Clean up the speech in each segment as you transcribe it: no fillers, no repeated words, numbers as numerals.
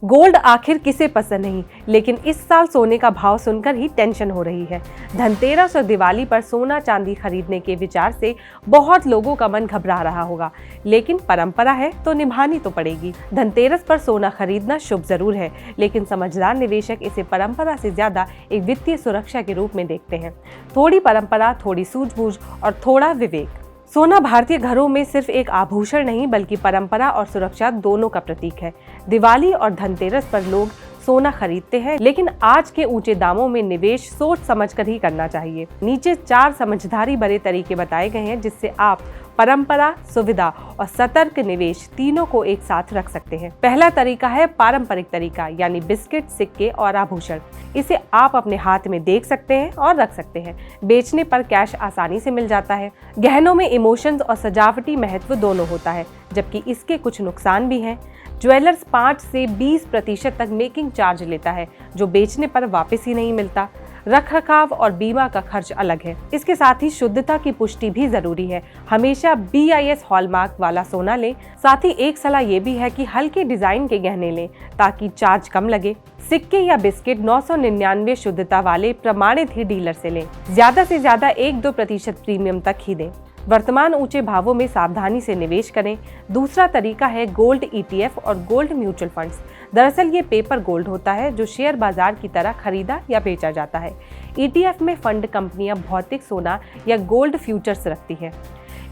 Gold आखिर किसे पसंद नहीं, लेकिन इस साल सोने का भाव सुनकर ही टेंशन हो रही है। धनतेरस और दिवाली पर सोना चांदी खरीदने के विचार से बहुत लोगों का मन घबरा रहा होगा, लेकिन परंपरा है तो निभानी तो पड़ेगी। धनतेरस पर सोना खरीदना शुभ जरूर है, लेकिन समझदार निवेशक इसे परंपरा से ज्यादा एक वित्तीय सुरक्षा के रूप में देखते हैं। थोड़ी परंपरा, थोड़ी सूझबूझ और थोड़ा विवेक। सोना भारतीय घरों में सिर्फ एक आभूषण नहीं, बल्कि परंपरा और सुरक्षा दोनों का प्रतीक है। दिवाली और धनतेरस पर लोग सोना खरीदते हैं, लेकिन आज के ऊंचे दामों में निवेश सोच समझकर ही करना चाहिए। नीचे 4 समझदारी भरे तरीके बताए गए हैं, जिससे आप परंपरा, सुविधा और सतर्क निवेश तीनों को एक साथ रख सकते हैं। पहला तरीका है पारंपरिक तरीका, यानी बिस्किट, सिक्के और आभूषण। इसे आप अपने हाथ में देख सकते हैं और रख सकते हैं। बेचने पर कैश आसानी से मिल जाता है। गहनों में इमोशंस और सजावटी महत्व दोनों होता है, जबकि इसके कुछ नुकसान भी हैं। ज्वेलर्स 5 से 20% तक मेकिंग चार्ज लेता है, जो बेचने पर वापस ही नहीं मिलता। रखरखाव और बीमा का खर्च अलग है। इसके साथ ही शुद्धता की पुष्टि भी जरूरी है। हमेशा BIS हॉलमार्क वाला सोना लें। साथ ही एक सलाह ये भी है कि हल्के डिजाइन के गहने लें, ताकि चार्ज कम लगे। सिक्के या बिस्किट 999 शुद्धता वाले प्रमाणित ही डीलर से लें। ज्यादा से ज्यादा 1-2% प्रीमियम तक ही दें। वर्तमान ऊंचे भावों में सावधानी से निवेश करें। दूसरा तरीका है गोल्ड ETF और गोल्ड म्यूचुअल फंड्स। दरअसल ये पेपर गोल्ड होता है, जो शेयर बाजार की तरह खरीदा या बेचा जाता है। ETF में फंड कंपनियां भौतिक सोना या गोल्ड फ्यूचर्स रखती है।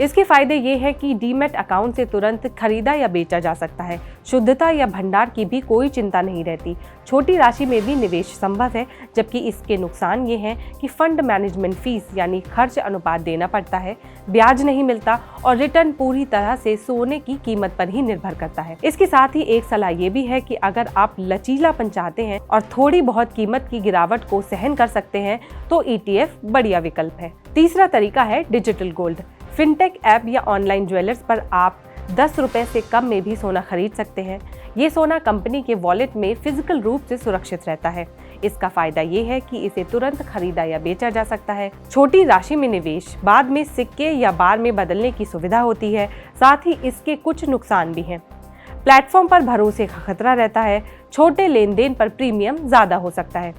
इसके फायदे ये है कि डीमैट अकाउंट से तुरंत खरीदा या बेचा जा सकता है। शुद्धता या भंडार की भी कोई चिंता नहीं रहती। छोटी राशि में भी निवेश संभव है, जबकि इसके नुकसान ये हैं कि फंड मैनेजमेंट फीस यानी खर्च अनुपात देना पड़ता है, ब्याज नहीं मिलता और रिटर्न पूरी तरह से सोने की कीमत पर ही निर्भर करता है। इसके साथ ही एक सलाह ये भी है कि अगर आप लचीलापन चाहते हैं और थोड़ी बहुत कीमत की गिरावट को सहन कर सकते हैं, तो ETF बढ़िया विकल्प है। तीसरा तरीका है डिजिटल गोल्ड। फिनटेक ऐप या ऑनलाइन ज्वेलर्स पर आप 10 रुपए से कम में भी सोना खरीद सकते हैं। ये सोना कंपनी के वॉलेट में फिजिकल रूप से सुरक्षित रहता है। इसका फायदा ये है कि इसे तुरंत खरीदा या बेचा जा सकता है। छोटी राशि में निवेश, बाद में सिक्के या बार में बदलने की सुविधा होती है। साथ ही इसके कुछ नुकसान भी हैं। प्लेटफॉर्म पर भरोसे का खतरा रहता है। छोटे लेन देन पर प्रीमियम ज्यादा हो सकता है।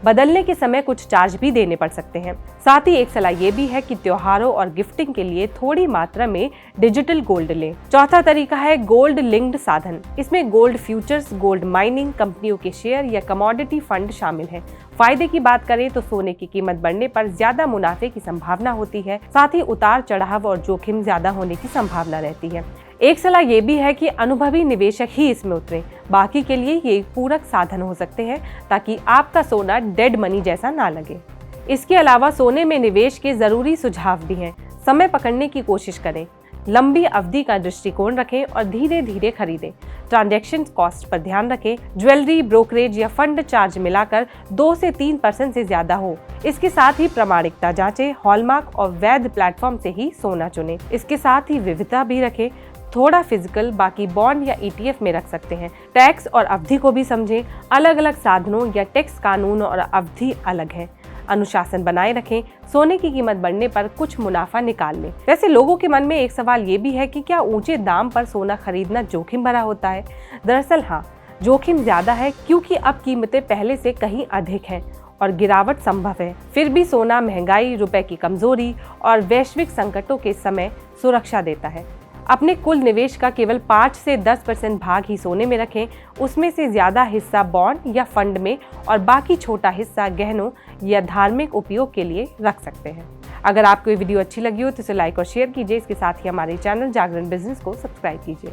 बदलने के समय कुछ चार्ज भी देने पड़ सकते हैं। साथ ही एक सलाह ये भी है कि त्योहारों और गिफ्टिंग के लिए थोड़ी मात्रा में डिजिटल गोल्ड लें। चौथा तरीका है गोल्ड लिंक्ड साधन। इसमें गोल्ड फ्यूचर्स, गोल्ड माइनिंग कंपनियों के शेयर या कमोडिटी फंड शामिल हैं। फायदे की बात करें तो सोने की कीमत बढ़ने पर ज्यादा मुनाफे की संभावना होती है। साथ ही उतार चढ़ाव और जोखिम ज्यादा होने की संभावना रहती है। एक सलाह ये भी है कि अनुभवी निवेशक ही इसमें उतरें। बाकी के लिए ये पूरक साधन हो सकते हैं, ताकि आपका सोना डेड मनी जैसा ना लगे। इसके अलावा सोने में निवेश के जरूरी सुझाव भी हैं। समय पकड़ने की कोशिश करें, लंबी अवधि का दृष्टिकोण रखें और धीरे धीरे खरीदें। ट्रांजैक्शन कॉस्ट पर ध्यान रखें। ज्वेलरी, ब्रोकरेज या फंड चार्ज मिलाकर 2 से 3% से ज्यादा हो। इसके साथ ही प्रामाणिकता जांचें। हॉलमार्क और वैध प्लेटफॉर्म से ही सोना चुनें। इसके साथ ही विविधता भी रखें। थोड़ा फिजिकल, बाकी बॉन्ड या ETF में रख सकते हैं। टैक्स और अवधि को भी समझें। अलग अलग साधनों या टैक्स कानून और अवधि अलग है। अनुशासन बनाए रखें। सोने की कीमत बढ़ने पर कुछ मुनाफा निकाल लें। वैसे लोगों के मन में एक सवाल ये भी है कि क्या ऊंचे दाम पर सोना खरीदना जोखिम भरा होता है? दरअसल हाँ, जोखिम ज्यादा है, क्योंकि अब कीमतें पहले से कहीं अधिक हैं और गिरावट संभव है। फिर भी सोना महंगाई, रुपए की कमजोरी और वैश्विक संकटों के समय सुरक्षा देता है। अपने कुल निवेश का केवल 5 से 10% भाग ही सोने में रखें। उसमें से ज्यादा हिस्सा बॉन्ड या फंड में और बाकी छोटा हिस्सा गहनों या धार्मिक उपयोग के लिए रख सकते हैं। अगर आपको ये वीडियो अच्छी लगी हो तो इसे लाइक और शेयर कीजिए। इसके साथ ही हमारे चैनल जागरण बिजनेस को सब्सक्राइब कीजिए।